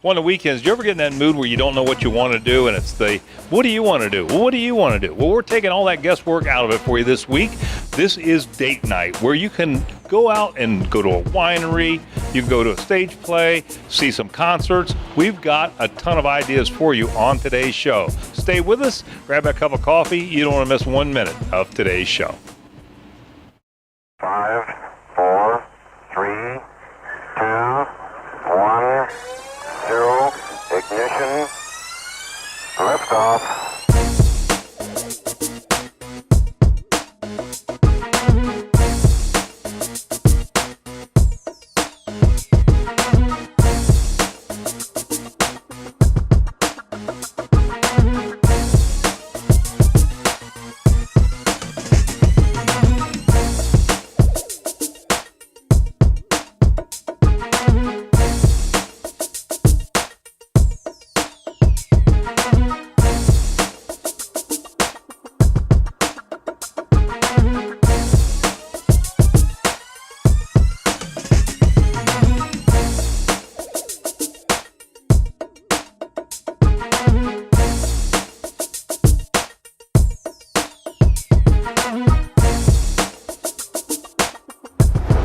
One of the weekends, do you ever get in that mood where you don't know what you want to do, and it's what do you want to do? Well, what do you want to do? Well, we're taking all that guesswork out of it for you this week. This is date night, where you can go out and go to a winery, you can go to a stage play, see some concerts. We've got a ton of ideas for you on today's show. Stay with us, grab a cup of coffee. You don't want to miss 1 minute of today's show. 5, 4, 3, 2, 1, 0, ignition, liftoff.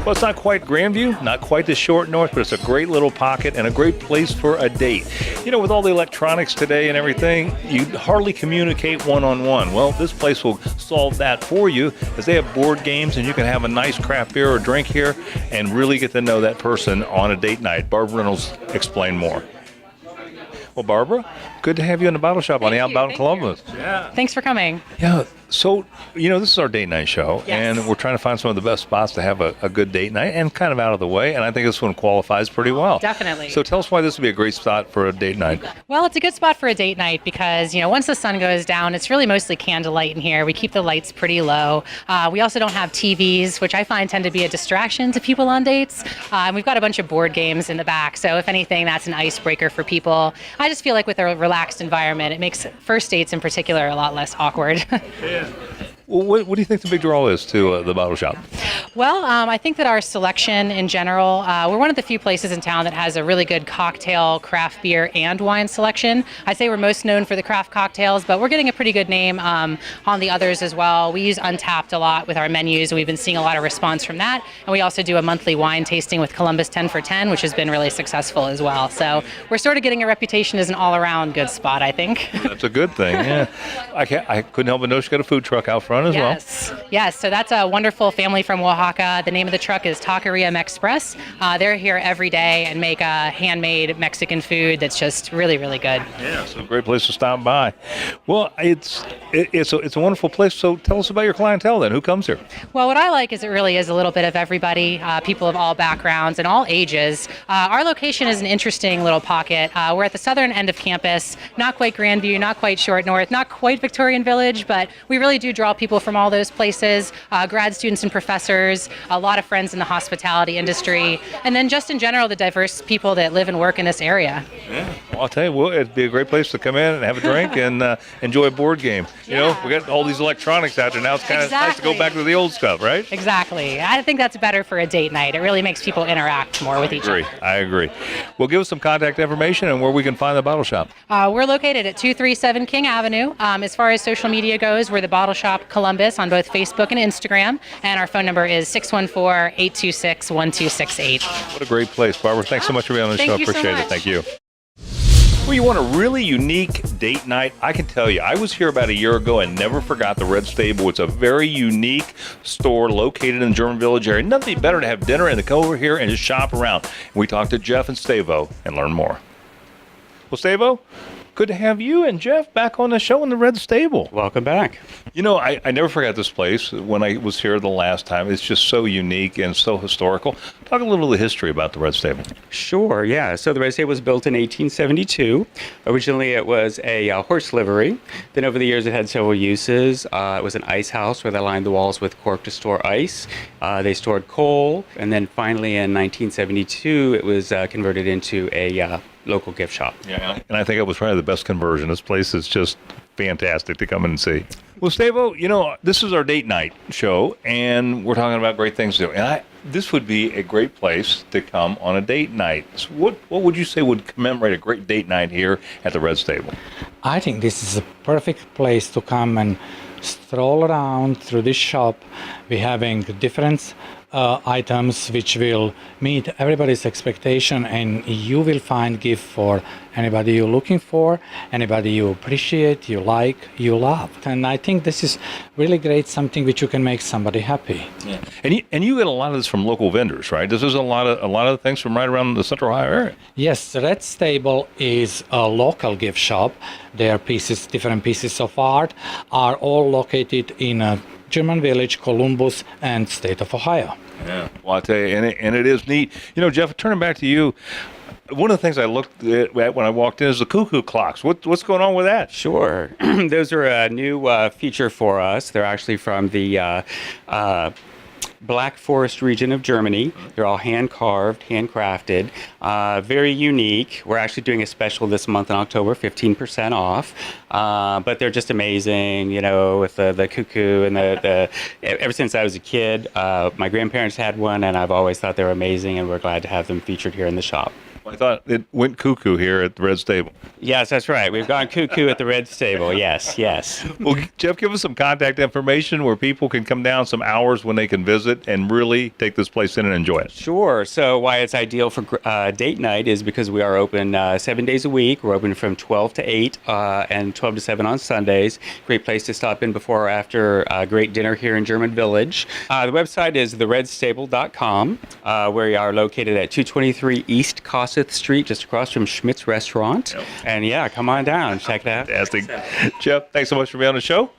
Well, it's not quite Grandview, not quite the short north, but it's a great little pocket and a great place for a date. You know, with all the electronics today and everything, you hardly communicate one-on-one. Well, this place will solve that for you, as they have board games and you can have a nice craft beer or drink here and really get to know that person on a date night. Barbara Reynolds, explain more. Well, Barbara, good to have you in the bottle shop on the Outbound in Columbus. Yeah. Thanks for coming. Yeah. So, you know, this is our date night show, Yes. and we're trying to find some of the best spots to have a good date night and kind of out of the way, and I think this one qualifies pretty well. Definitely. So tell us why this would be a great spot for a date night. Well, it's a good spot for a date night because, you know, once the sun goes down, it's really mostly candlelight in here. We keep the lights pretty low. We also don't have TVs, which I find tend to be a distraction to people on dates. And we've got a bunch of board games in the back, so if anything, that's an icebreaker for people. I just feel like with a relaxed environment, it makes first dates in particular a lot less awkward. Yeah. Well, what do you think the big draw is to the bottle shop? Well, I think that our selection in general, we're one of the few places in town that has a really good cocktail, craft beer, and wine selection. I'd say we're most known for the craft cocktails, but we're getting a pretty good name on the others as well. We use Untapped a lot with our menus, and we've been seeing a lot of response from that. And we also do a monthly wine tasting with Columbus 10 for 10, which has been really successful as well. So we're sort of getting a reputation as an all-around good spot, I think. That's a good thing, yeah. I couldn't help but notice you got a food truck out front as well. Yes. So that's a wonderful family from Oaxaca. The name of the truck is Taqueria Express. They're here every day and make handmade Mexican food that's just really, really good. Yeah, it's a great place to stop by. Well, it's a wonderful place. So tell us about your clientele then. Who comes here? Well, what I like is it really is a little bit of everybody, people of all backgrounds and all ages. Our location is an interesting little pocket. We're at the southern end of campus, not quite Grandview, not quite Short North, not quite Victorian Village, but we really do draw people from all those places, grad students and professors, a lot of friends in the hospitality industry, and then just in general, the diverse people that live and work in this area. Yeah, well, I'll tell you, it'd be a great place to come in and have a drink and enjoy a board game. You know, we got all these electronics out there now. It's kind of nice to go back to the old stuff, right? Exactly. I think that's better for a date night. It really makes people interact more with each other. I agree. Well, give us some contact information and where we can find the bottle shop. We're located at 237 King Avenue. As far as social media goes, we're the Bottle Shop Columbus on both Facebook and Instagram, and our phone number is 614-826-1268. What a great place, Barbara. Thanks so much for being on the show. Appreciate it. Thank you. Well, you want a really unique date night? I can tell you, I was here about a year ago and never forgot the Red Stable. It's a very unique store located in the German Village area. Nothing better to have dinner and to come over here and just shop around. We talked to Jeff and Stavo and learn more. Well, Stavo, good to have you and Jeff back on the show in the Red Stable. Welcome back. You know, I never forgot this place when I was here the last time. It's just so unique and so historical. Talk a little of the history about the Red Stable. Sure, yeah. So the Red Stable was built in 1872. Originally, it was a horse livery. Then over the years, it had several uses. It was an ice house where they lined the walls with cork to store ice. They stored coal. And then finally, in 1972, it was converted into a local gift shop. Yeah, and I think it was probably the best conversion. This place is just fantastic to come in and see. Well, Stavo, you know, this is our date night show, and we're talking about great things to do. And this would be a great place to come on a date night. So what would you say would commemorate a great date night here at the Red Stable? I think this is a perfect place to come and stroll around through this shop. We're having different items which will meet everybody's expectation, and you will find gift for anybody you're looking for, anybody you appreciate, you like, you love. And I think this is really great, something which you can make somebody happy. Yeah. And you get a lot of this from local vendors, right? This is a lot of things from right around the Central Ohio area. Yes, the Red Stable is a local gift shop. Their pieces, different pieces of art, are all located in a German village, Columbus, and state of Ohio. Yeah, well, I'll tell you, and it is neat. You know, Jeff, turning back to you, one of the things I looked at when I walked in is the cuckoo clocks. What's going on with that? Sure. Those are a new feature for us. They're actually from the Black Forest region of Germany. They're all hand-carved, handcrafted, very unique. We're actually doing a special this month in October, 15% off. But they're just amazing, you know, with the cuckoo and the ever since I was a kid, my grandparents had one, and I've always thought they were amazing, and we're glad to have them featured here in the shop. I thought it went cuckoo here at the Red Stable. Yes, that's right. We've gone cuckoo at the Red Stable. Yes. Well, Jeff, give us some contact information where people can come down, some hours when they can visit and really take this place in and enjoy it. Sure. So why it's ideal for date night is because we are open 7 days a week. We're open from 12 to 8 and 12 to 7 on Sundays. Great place to stop in before or after a great dinner here in German Village. The website is theredstable.com, where we are located at 223 East Cosset Street, just across from Schmidt's Restaurant. Yep. And yeah, come on down, check it out. Fantastic. Jeff, thanks so much for being on the show.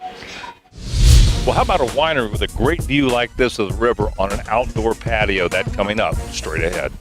Well, how about a winery with a great view like this of the river on an outdoor patio? That coming up straight ahead.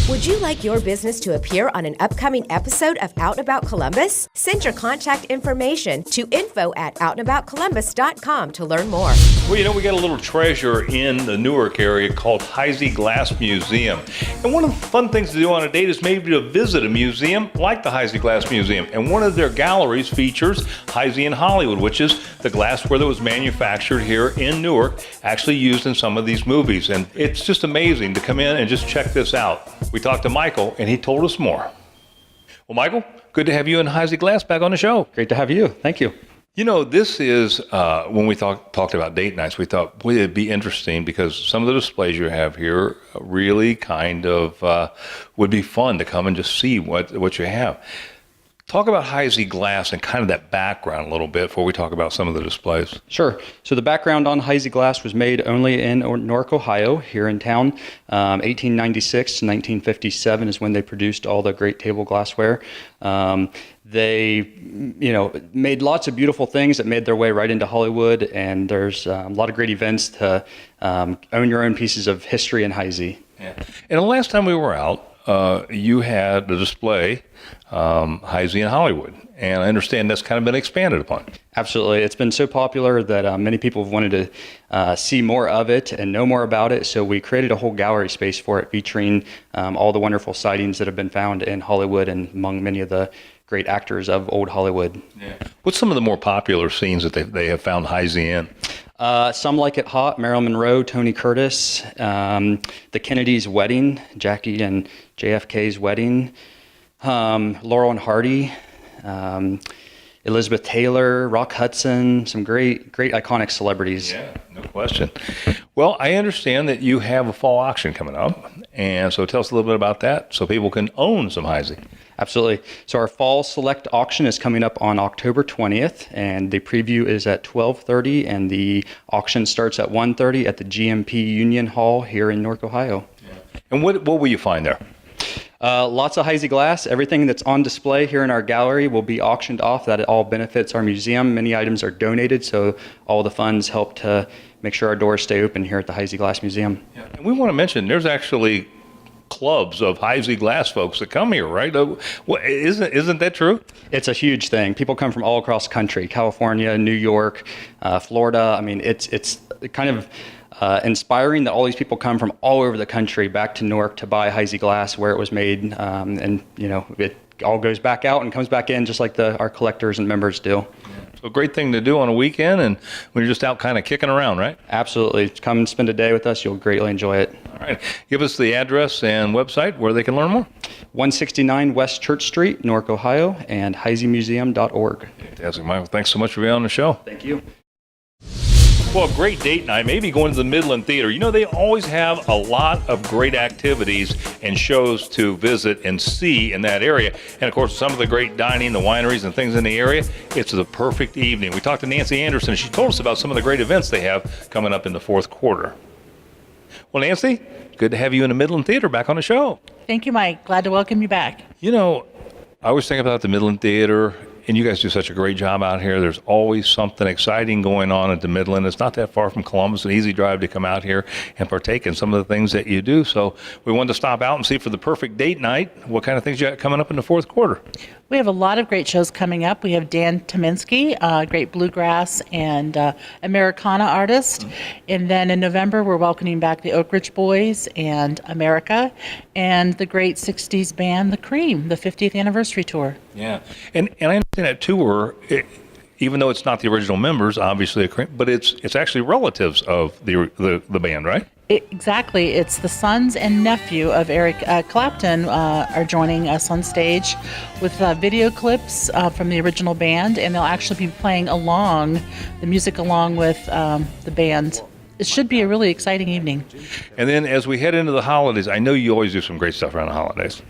Would you like your business to appear on an upcoming episode of Out and About Columbus? Send your contact information to info@outandaboutcolumbus.com to learn more. Well, you know, we got a little treasure in the Newark area called Heisey Glass Museum. And one of the fun things to do on a date is maybe to visit a museum like the Heisey Glass Museum. And one of their galleries features Heisey in Hollywood, which is the glassware that was manufactured here in Newark, actually used in some of these movies. And it's just amazing to come in and just check this out. We talked to Michael, and he told us more. Well, Michael, good to have you and Heisey Glass back on the show. Great to have you. Thank you. You know, this is, when we talked about date nights, we thought, boy, it'd be interesting because some of the displays you have here really kind of would be fun to come and just see what you have. Talk about Heisey Glass and kind of that background a little bit before we talk about some of the displays. Sure. So the background on Heisey Glass was made only in Newark, Ohio, here in town. 1896 to 1957 is when they produced all the great table glassware. They, made lots of beautiful things that made their way right into Hollywood, and there's a lot of great events to own your own pieces of history in Heisey. Yeah. And the last time we were out, you had the display, Heisey in Hollywood, and I understand that's kind of been expanded upon. Absolutely. It's been so popular that many people have wanted to see more of it and know more about it, so we created a whole gallery space for it featuring all the wonderful sightings that have been found in Hollywood and among many of the great actors of old Hollywood. Yeah. What's some of the more popular scenes that they have found Heisey in? Some Like It Hot, Marilyn Monroe, Tony Curtis, the Kennedys' wedding, Jackie and JFK's wedding, Laurel and Hardy, Elizabeth Taylor, Rock Hudson, some great iconic celebrities. Yeah, no question. Well, I understand that you have a fall auction coming up, and so tell us a little bit about that so people can own some Heisey. Absolutely. So our fall select auction is coming up on October 20th, and the preview is at 12:30, and the auction starts at 1:30 at the GMP Union Hall here in Newark, Ohio. Yeah. And what will you find there? Lots of Heisey glass. Everything that's on display here in our gallery will be auctioned off. That all benefits our museum. Many items are donated, so all the funds help to make sure our doors stay open here at the Heisey Glass Museum. Yeah. And we want to mention there's actually clubs of Heisey glass folks that come here, right? Isn't that true? It's a huge thing. People come from all across the country, California, New York, Florida. I mean, it's kind of inspiring that all these people come from all over the country back to Newark to buy Heisey glass where it was made, and it all goes back out and comes back in just like our collectors and members do. So a great thing to do on a weekend and when you're just out kind of kicking around, right? Absolutely. Come and spend a day with us. You'll greatly enjoy it. All right. Give us the address and website where they can learn more. 169 West Church Street, Newark, Ohio, and heiseymuseum.org. Fantastic, Michael. Thanks so much for being on the show. Thank you. Well, a great date night, maybe going to the Midland Theater. You know, they always have a lot of great activities and shows to visit and see in that area. And of course, some of the great dining, the wineries and things in the area, it's the perfect evening. We talked to Nancy Anderson. She told us about some of the great events they have coming up in the fourth quarter. Well, Nancy, good to have you in the Midland Theater back on the show. Thank you, Mike. Glad to welcome you back. You know, I always think about the Midland Theater, and you guys do such a great job out here. There's always something exciting going on at the Midland. It's not that far from Columbus, an easy drive to come out here and partake in some of the things that you do. So we wanted to stop out and see for the perfect date night, what kind of things you got coming up in the fourth quarter. We have a lot of great shows coming up. We have Dan Tominski, a great bluegrass and Americana artist. And then in November, we're welcoming back the Oak Ridge Boys and America and the great 60s band, The Cream, the 50th anniversary tour. Yeah. And I understand that tour, even though it's not the original members, obviously, but it's actually relatives of the band, right? Exactly. It's the sons and nephew of Eric Clapton are joining us on stage with video clips from the original band, and they'll actually be playing the music along with the band. It should be a really exciting evening. And then as we head into the holidays, I know you always do some great stuff around the holidays.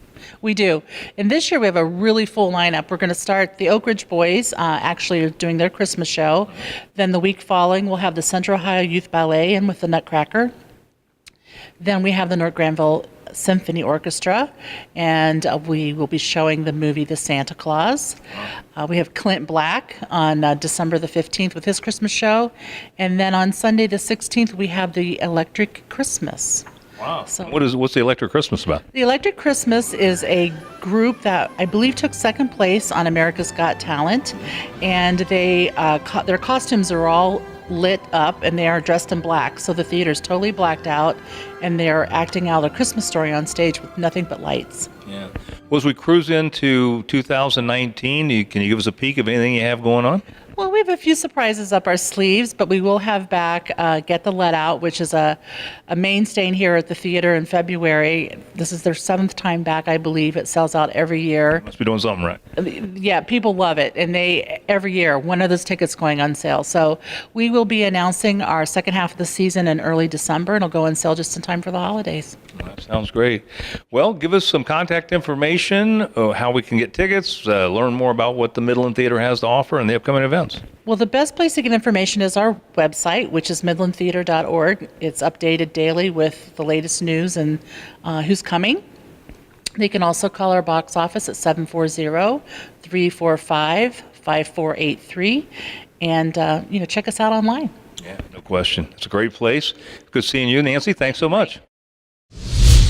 We do. And this year we have a really full lineup. We're going to start the Oak Ridge Boys actually doing their Christmas show. Then the week following we'll have the Central Ohio Youth Ballet in with the Nutcracker. Then we have the North Granville Symphony Orchestra, and we will be showing the movie The Santa Claus. We have Clint Black on December the 15th with his Christmas show. And then on Sunday the 16th, we have the Electric Christmas. Wow. So What's the Electric Christmas about? The Electric Christmas is a group that I believe took second place on America's Got Talent, and their costumes are all lit up and they are dressed in black, so the theater's totally blacked out and they're acting out a Christmas story on stage with nothing but lights. Yeah. Well, as we cruise into 2019, can you give us a peek of anything you have going on? Well, we have a few surprises up our sleeves, but we will have back Get the Let Out, which is a mainstay here at the theater in February. This is their 7th time back, I believe. It sells out every year. Must be doing something right. Yeah, people love it, and every year, one of those tickets going on sale. So we will be announcing our second half of the season in early December, and it'll go on sale just in time for the holidays. That sounds great. Well, give us some contact information, how we can get tickets, learn more about what the Midland Theater has to offer and the upcoming events. Well, the best place to get information is our website, which is midlandtheater.org. It's updated daily with the latest news and who's coming. They can also call our box office at 740-345-5483 and check us out online. Yeah, no question. It's a great place. Good seeing you, Nancy. Thanks so much.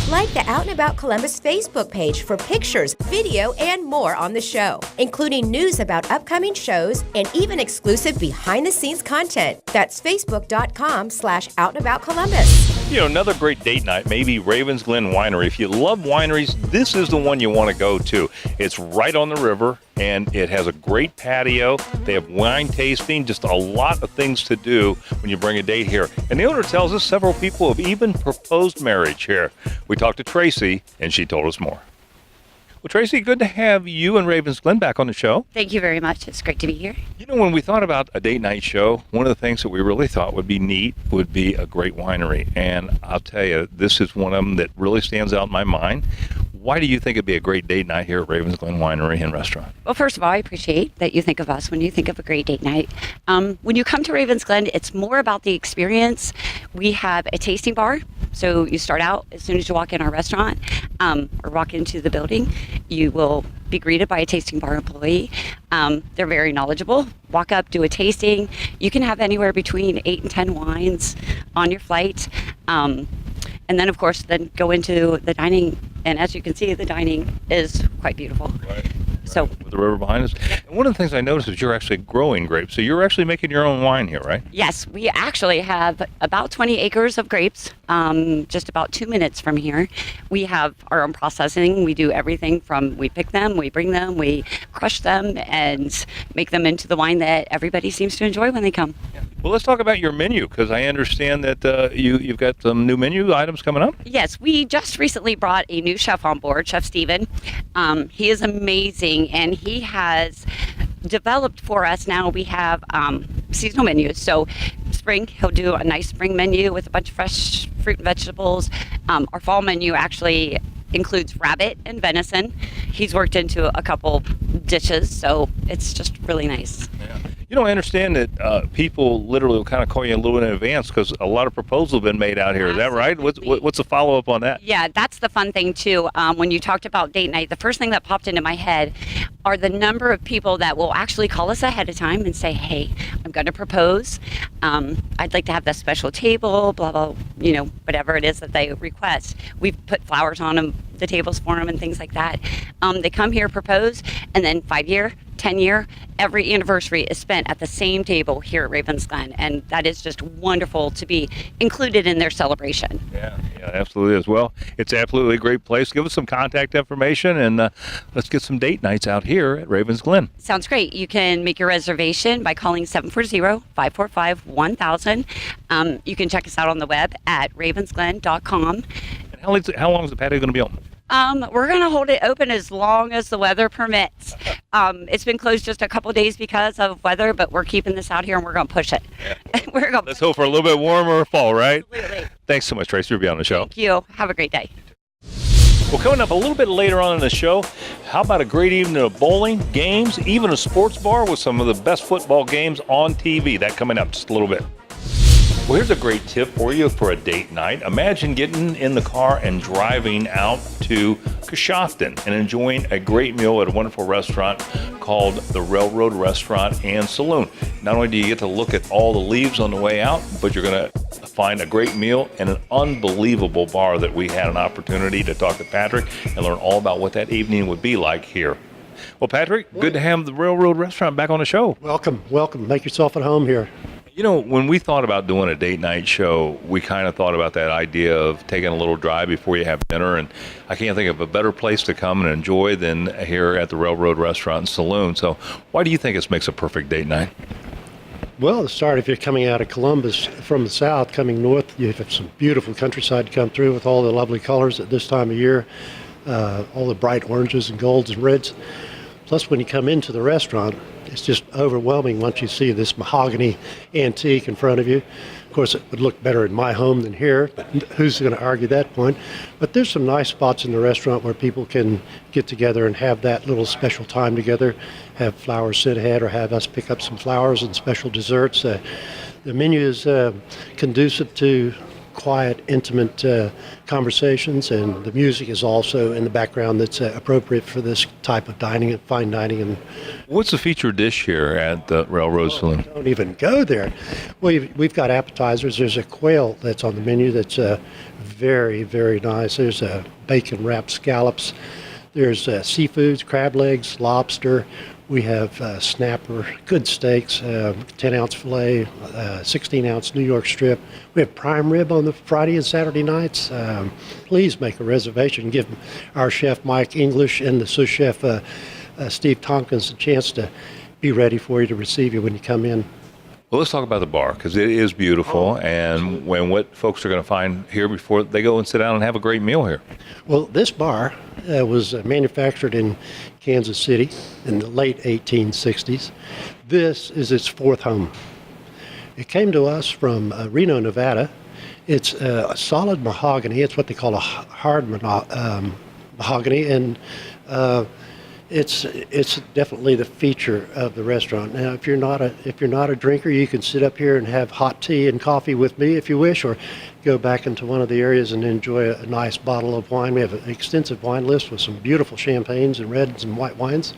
Like the Out and About Columbus Facebook page for pictures, video, and more on the show, including news about upcoming shows and even exclusive behind-the-scenes content. That's facebook.com/OutandAboutColumbus. You know, another great date night, maybe Ravens Glen Winery. If you love wineries, this is the one you want to go to. It's right on the river, and it has a great patio. They have wine tasting, just a lot of things to do when you bring a date here. And the owner tells us several people have even proposed marriage here. We talked to Tracy, and she told us more. Well, Tracy, good to have you and Ravens Glen back on the show. Thank you very much. It's great to be here. You know, when we thought about a date night show, one of the things that we really thought would be neat would be a great winery. And I'll tell you, this is one of them that really stands out in my mind. Why do you think it'd be a great date night here at Ravens Glen Winery and Restaurant? Well, first of all, I appreciate that you think of us when you think of a great date night. When you come to Ravens Glen, it's more about the experience. We have a tasting bar. So you start out as soon as you walk in our restaurant or walk into the building, you will be greeted by a tasting bar employee. They're very knowledgeable. Walk up, do a tasting. You can have anywhere between 8 and 10 wines on your flight. And then, of course, then go into the dining. And as you can see, the dining is quite beautiful. Right. So With the river behind us. And one of the things I noticed is you're actually growing grapes. So you're actually making your own wine here, right? yes, we actually have about 20 acres of grapes, just about 2 minutes from here. We have our own processing. We do everything from we pick them, we bring them, we crush them, and make them into the wine that everybody seems to enjoy when they come. Well, let's talk about your menu, because I understand that you've got some new menu items coming up. Yes, we just recently brought a new chef on board, Chef Steven. He is amazing, and he has developed for us. Now we have seasonal menus. So spring, he'll do a nice spring menu with a bunch of fresh fruit and vegetables. Our fall menu actually includes rabbit and venison. He's worked into a couple dishes, so it's just really nice. Yeah. You know, I understand that people literally will kind of call you a little in advance because a lot of proposals have been made out here. Is that right? What's the follow-up on that? Yeah, that's the fun thing, too. When you talked about date night, the first thing that popped into my head are the number of people that will actually call us ahead of time and say, hey, I'm going to propose. I'd like to have this special table, blah, blah, whatever it is that they request. We've put flowers on them, the tables for them and things like that. They come here, propose, and then 5-year, 10-year, every anniversary is spent at the same table here at Ravens Glen, and that is just wonderful to be included in their celebration. Yeah, absolutely as well. It's absolutely a great place. Give us some contact information, and let's get some date nights out here at Ravens Glen. Sounds great. You can make your reservation by calling 740-545-1000. You can check us out on the web at ravensglen.com. And how long is the patio going to be open? We're going to hold it open as long as the weather permits. It's been closed just a couple days because of weather, but we're keeping this out here and we're going to push it. Yeah. Let's hope for a little bit warmer fall, right? Absolutely. Thanks so much, Tracy, for being on the show. Thank you. Have a great day. Well, coming up a little bit later on in the show, how about a great evening of bowling, games, even a sports bar with some of the best football games on TV? That coming up just a little bit. Well, here's a great tip for you for a date night. Imagine getting in the car and driving out to Coshocton and enjoying a great meal at a wonderful restaurant called the Railroad Restaurant and Saloon. Not only do you get to look at all the leaves on the way out, but you're going to find a great meal and an unbelievable bar that we had an opportunity to talk to Patrick and learn all about what that evening would be like here. Well, Patrick, good to have the Railroad Restaurant back on the show. Welcome. Make yourself at home here. You know, when we thought about doing a date night show, we kind of thought about that idea of taking a little drive before you have dinner, and I can't think of a better place to come and enjoy than here at the Railroad Restaurant and Saloon. So why do you think this makes a perfect date night? Well, to start, if you're coming out of Columbus from the south, coming north, you have some beautiful countryside to come through with all the lovely colors at this time of year, all the bright oranges and golds and reds. Plus, when you come into the restaurant, it's just overwhelming once you see this mahogany antique in front of you. Of course, it would look better in my home than here, but who's going to argue that point? But there's some nice spots in the restaurant where people can get together and have that little special time together, have flowers sent ahead or have us pick up some flowers and special desserts. The menu is conducive to quiet, intimate conversations, and the music is also in the background that's appropriate for this type of dining, fine dining. And what's the featured dish here at the Railroad Saloon? Don't even go there. We've got appetizers. There's a quail that's on the menu that's very, very nice. There's bacon wrapped scallops. There's seafoods, crab legs, lobster. We have snapper, good steaks, 10-ounce filet, 16-ounce New York strip. We have prime rib on the Friday and Saturday nights. Please make a reservation. Give our chef Mike English and the sous chef Steve Tompkins a chance to be ready for you to receive you when you come in. Well, let's talk about the bar, because it is beautiful, and what folks are going to find here before they go and sit down and have a great meal here. Well, this bar was manufactured in Kansas City in the late 1860s. This is its fourth home. It came to us from Reno, Nevada. It's a solid mahogany. It's what they call a hard mahogany, and it's definitely the feature of the restaurant. Now, if you're not a drinker, you can sit up here and have hot tea and coffee with me if you wish, or go back into one of the areas and enjoy a nice bottle of wine. We have an extensive wine list with some beautiful champagnes and reds and white wines.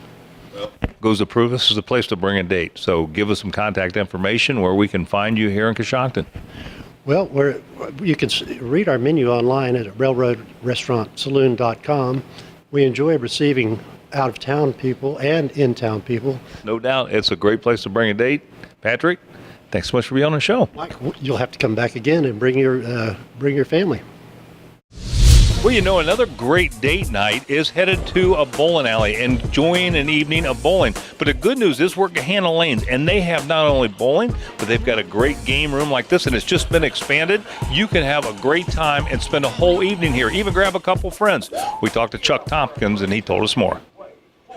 Well, goes to prove this is a place to bring a date. So give us some contact information where we can find you here in Coshocton. Well, you can read our menu online at railroadrestaurantsaloon.com. We enjoy receiving out-of-town people and in-town people. No doubt. It's a great place to bring a date. Patrick, thanks so much for being on the show. Mike, you'll have to come back again and bring your family. Well, you know, another great date night is headed to a bowling alley, enjoying an evening of bowling. But the good news is we're at Gahanna Lanes, and they have not only bowling, but they've got a great game room like this, and it's just been expanded. You can have a great time and spend a whole evening here, even grab a couple friends. We talked to Chuck Tompkins, and he told us more.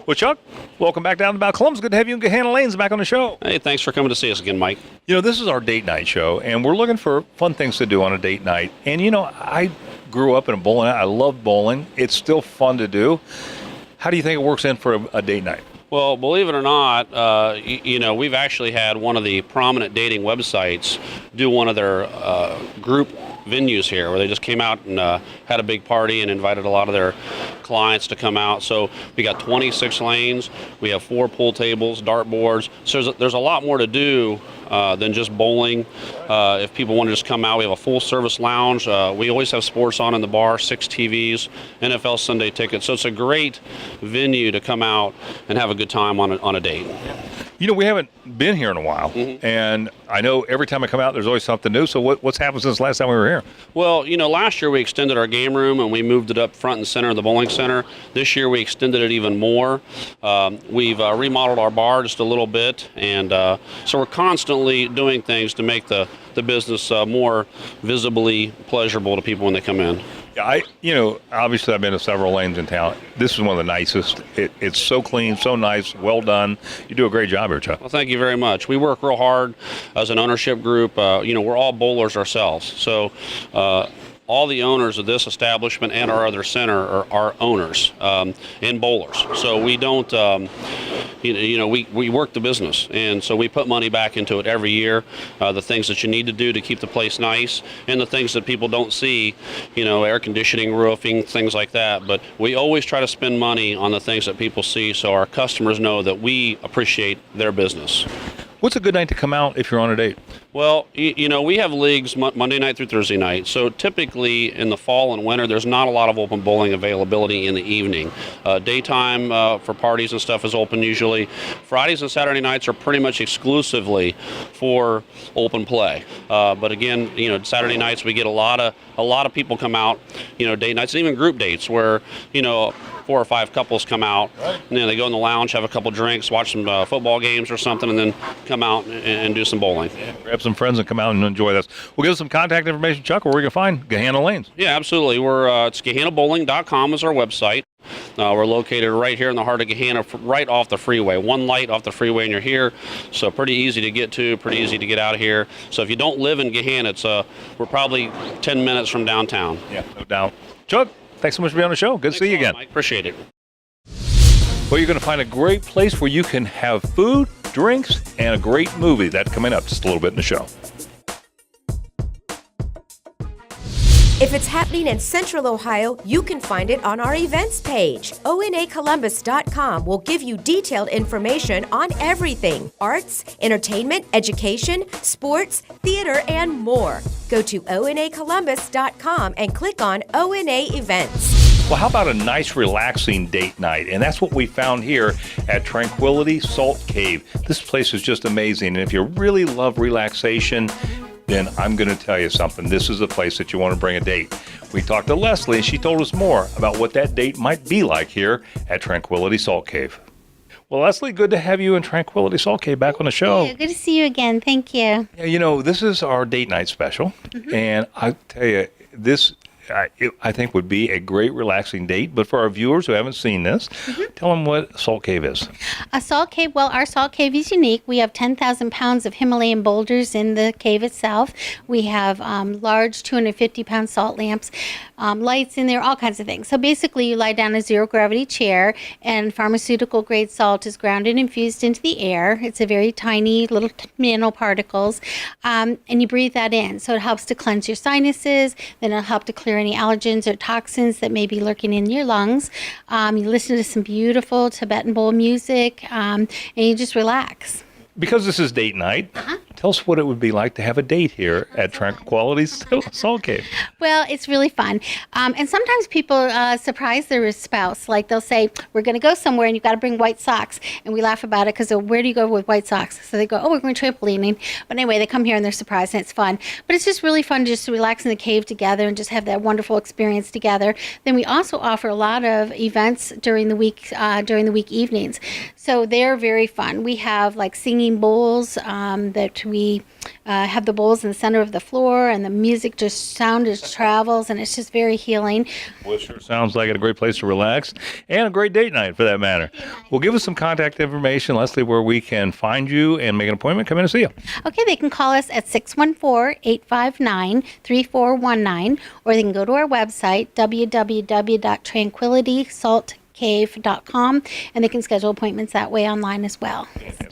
Well, Chuck, welcome back down to About Columbus. Good to have you in Gahanna Lanes back on the show. Hey, thanks for coming to see us again, Mike. You know, this is our date night show, and we're looking for fun things to do on a date night. And, you know, I grew up in a bowling alley. I love bowling. It's still fun to do. How do you think it works in for a date night? Well, believe it or not, you know, we've actually had one of the prominent dating websites do one of their group venues here where they just came out and had a big party and invited a lot of their clients to come out. So we got 26 lanes. We have 4 pool tables, dart boards. So there's a lot more to do than just bowling. If people want to just come out, we have a full service lounge. We always have sports on in the bar, 6 TVs, NFL Sunday tickets. So it's a great venue to come out and have a good time on a date. You know, we haven't been here in a while, and I know every time I come out, there's always something new. So what's happened since the last time we were here? Well, you know, last year we extended our game room and we moved it up front and center of the bowling center. This year we extended it even more. We've remodeled our bar just a little bit, and so we're constantly doing things to make the business more visibly pleasurable to people when they come in. Yeah, you know, obviously I've been to several lanes in town. This is one of the nicest. It's so clean, so nice, well done. You do a great job here, Chuck. Well, thank you very much. We work real hard as an ownership group. You know, we're all bowlers ourselves. So all the owners of this establishment and our other center are our owners and bowlers. So we don't, you know, we work the business. And so we put money back into it every year, the things that you need to do to keep the place nice and the things that people don't see, you know, air conditioning, roofing, things like that. But we always try to spend money on the things that people see so our customers know that we appreciate their business. What's a good night to come out if you're on a date? Well, you know, we have leagues Monday night through Thursday night. So typically in the fall and winter, there's not a lot of open bowling availability in the evening. Daytime for parties and stuff is open usually. Fridays and Saturday nights are pretty much exclusively for open play. But again, you know, Saturday nights we get a lot of people come out, you know, date nights and even group dates where, you know, 4 or 5 couples come out, and then they go in the lounge, have a couple drinks, watch some football games or something, and then come out and do some bowling. Yeah, grab some friends and come out and enjoy this. We'll give us some contact information, Chuck, where we can find Gahanna Lanes. Yeah, absolutely. It's GahannaBowling.com is our website. We're located right here in the heart of Gahanna, right off the freeway. One light off the freeway and you're here. So pretty easy to get to, pretty easy to get out of here. So if you don't live in Gahanna, we're probably 10 minutes from downtown. Yeah, no doubt. Chuck, thanks so much for being on the show. Good to see you again. Mike. Appreciate it. Well, you're going to find a great place where you can have food, drinks, and a great movie. That's coming up just a little bit in the show. If it's happening in Central Ohio, you can find it on our events page. ONAColumbus.com will give you detailed information on everything: arts, entertainment, education, sports, theater, and more. Go to ONAColumbus.com and click on ONA Events. Well, how about a nice, relaxing date night? And that's what we found here at Tranquility Salt Cave. This place is just amazing. And if you really love relaxation, then I'm going to tell you something. This is the place that you want to bring a date. We talked to Leslie, and she told us more about what that date might be like here at Tranquility Salt Cave. Well, Leslie, good to have you in Tranquility Salt Cave back on the show. Yeah, good to see you again. Thank you. Yeah, you know, this is our date night special. And I tell you, this I think would be a great relaxing date. But for our viewers who haven't seen this, tell them what Salt Cave is. A salt cave, well, our salt cave is unique. We have 10,000 pounds of Himalayan boulders in the cave itself. We have large 250-pound salt lamps, lights in there, all kinds of things. So basically, you lie down in a zero-gravity chair, and pharmaceutical-grade salt is ground and infused into the air. It's a very tiny little nanoparticles, and you breathe that in. So it helps to cleanse your sinuses, then it'll help to clear any allergens or toxins that may be lurking in your lungs. You listen to some beautiful Tibetan bowl music, and you just relax. Because this is date night, Tell us what it would be like to have a date here at Tranquility Salt Cave. Well, it's really fun. And sometimes people surprise their spouse. Like they'll say, we're going to go somewhere and you've got to bring white socks. And we laugh about it because where do you go with white socks? So they go, oh, we're going trampolining. But anyway, they come here and they're surprised and it's fun. But it's just really fun just to relax in the cave together and just have that wonderful experience together. Then we also offer a lot of events during the week evenings. So they're very fun. We have like singing bowls that we have the bowls in the center of the floor, and the music sound just travels, and it's just very healing. Well, it sure sounds like a great place to relax and a great date night for that matter. Well, give us some contact information, Leslie, where we can find you and make an appointment. Come in and see you. Okay, they can call us at 614-859-3419, or they can go to our website, www.tranquilitysaltcave.com, and they can schedule appointments that way online as well.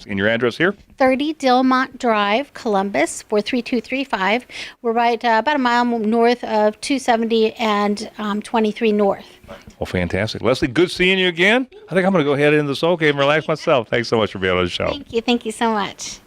And your address here? 30 Dilmont Drive, Columbus, 43235. We're right about a mile north of 270 and 23 North. Well, fantastic. Leslie, good seeing you again. I think I'm going to go ahead into the Soul Cave and relax myself. Thanks so much for being on the show. Thank you so much.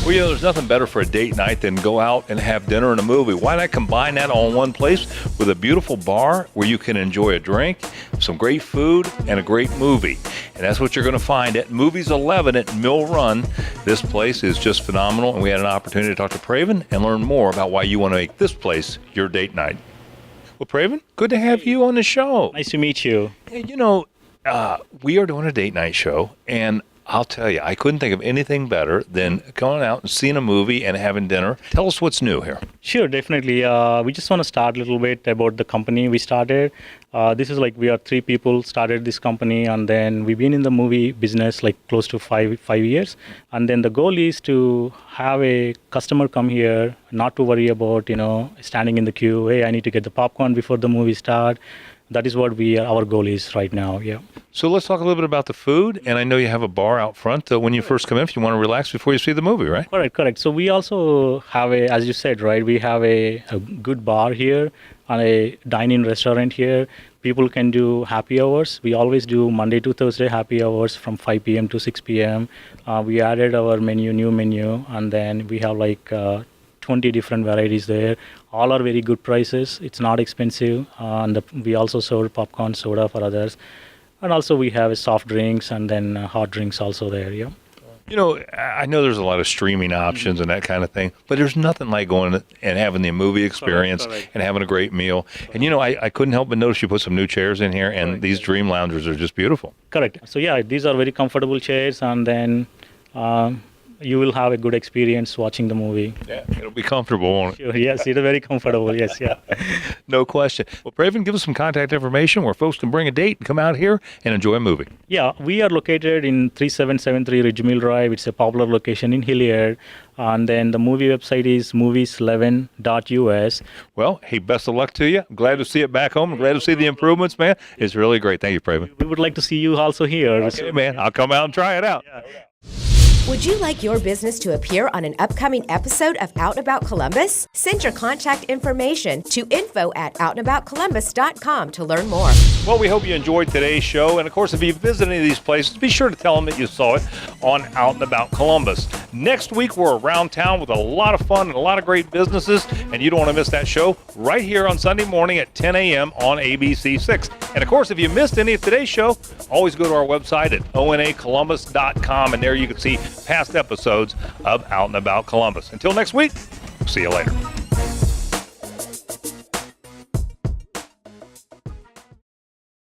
Well, there's nothing better for a date night than go out and have dinner and a movie. Why not combine that all in one place with a beautiful bar where you can enjoy a drink, some great food, and a great movie? And that's what you're going to find at Movies 11 at Mill Run. This place is just phenomenal, and we had an opportunity to talk to Praven and learn more about why you want to make this place your date night. Well, Praven, good to have you on the show. Nice to meet you. Hey, we are doing a date night show, and I'll tell you, I couldn't think of anything better than going out and seeing a movie and having dinner. Tell us what's new here. Sure, definitely. We just want to start a little bit about the company we started. This is we are 3 people started this company, and then we've been in the movie business close to five years. And then the goal is to have a customer come here, not to worry about, standing in the queue. Hey, I need to get the popcorn before the movie start. That is what our goal is right now, yeah. So let's talk a little bit about the food. And I know you have a bar out front when you first come in if you want to relax before you see the movie, right? Correct. So we also have as you said, right, we have a good bar here and a dine-in restaurant here. People can do happy hours. We always do Monday to Thursday happy hours from 5 p.m. to 6 p.m. We added our new menu, and then we have 20 different varieties there. All are very good prices. It's not expensive. And we also serve popcorn, soda for others. And also we have soft drinks and then hot drinks also there, yeah. I know there's a lot of streaming options and that kind of thing, but there's nothing like going and having the movie experience and having a great meal. And, I couldn't help but notice you put some new chairs in here, and these dream loungers are just beautiful. Correct. So, yeah, these are very comfortable chairs, and then you will have a good experience watching the movie. Yeah, it'll be comfortable, won't it? Sure, yes, it's very comfortable, yes, yeah. No question. Well, Praven, give us some contact information where folks can bring a date and come out here and enjoy a movie. Yeah, we are located in 3773 Ridge Mill Drive. It's a popular location in Hilliard. And then the movie website is movies11.us. Well, hey, best of luck to you. I'm glad to see it back home. I'm glad to see the improvements, man. It's really great. Thank you, Praven. We would like to see you also here. Okay, man. I'll come out and try it out. Yeah. Would you like your business to appear on an upcoming episode of Out and About Columbus? Send your contact information to info@outandaboutcolumbus.com to learn more. Well, we hope you enjoyed today's show. And, of course, if you visit any of these places, be sure to tell them that you saw it on Out and About Columbus. Next week, we're around town with a lot of fun and a lot of great businesses, and you don't want to miss that show right here on Sunday morning at 10 a.m. on ABC6. And, of course, if you missed any of today's show, always go to our website at onacolumbus.com, and there you can see past episodes of Out and About Columbus. Until next week, see you later.